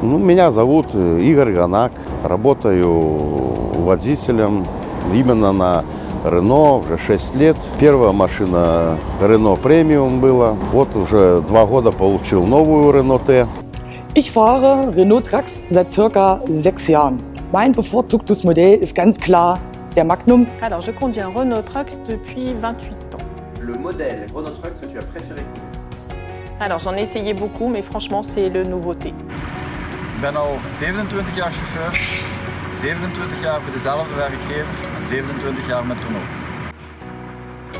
Ну, меня зовут Игорь Ганак. Работаю водителем именно на Renault уже 6 лет. Первая машина Renault Premium была. Вот уже 2 года получил новую Renault T. Ich fahre Renault Trucks seit ca. 6 Jahren. Mein bevorzugtes Modell ist ganz klar der Magnum. Alors, je conduis un Renault Trucks depuis 28 ans. Le modèle Renault Trucks que tu as préféré? Alors, j'en ai essayé beaucoup, mais franchement, c'est le nouveauté. Ik ben al 27 jaar chauffeur, 27 jaar bij dezelfde werkgever en 27 jaar met Renault.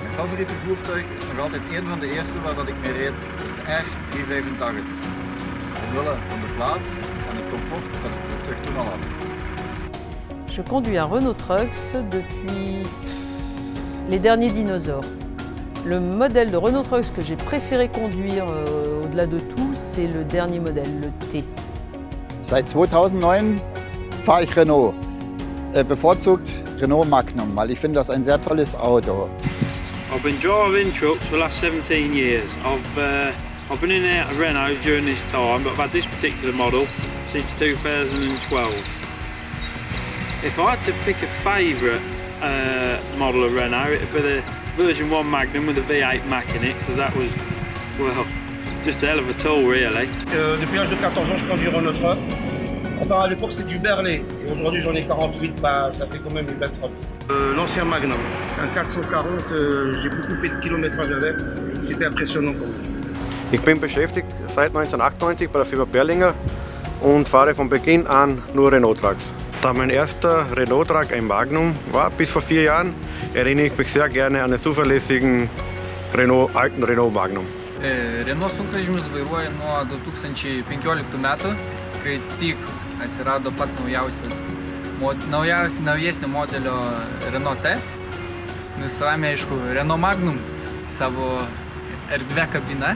Mijn favoriete voertuig is nog altijd een van de eerste waar dat ik mee reed, dat is de R385. Omwille van de plaats en het comfort dat het voertuig toen al had. Je conduis un Renault Trucks depuis les derniers dinosaures. Le modèle de Renault Trucks que j'ai préféré conduire au-delà de tout, c'est le dernier modèle, le T. Seit 2009 fahre ich Renault, bevorzugt Renault Magnum, weil ich finde das ein sehr tolles Auto. I've been driving trucks for the last 17 years. I've been in and out of Renaults during this time, but I've had this particular model since 2012. If I had to pick a favourite model of Renault, it'd be the version 1 Magnum with a V8 Mac in it, because that was, well, just a hell of a tool, really. Depuis l'âge de 14 ans, je conduis Renault Truck. Enfin, à l'époque, c'était du Berlay. Et aujourd'hui, j'en ai 48, bah, ça fait quand même une belle trotte. L'ancien Magnum, un 440, j'ai beaucoup fait de kilométrage avec. C'était impressionnant quand même. Ich bin beschäftigt seit 1998 bei der Firma Berlinger und fahre von Beginn an nur Renault Trucks. Da mein erster Renault Truck ein Magnum war bis vor 4 Jahren, erinnere ich mich sehr gerne an den zuverlässigen alten Renault Magnum. Renault sunkvežimius vairuoju nuo 2015 metų, kai tik atsirado pats naujesnio modelio Renault T. Nu, savame, aišku, Renault Magnum savo erdvę kabiną.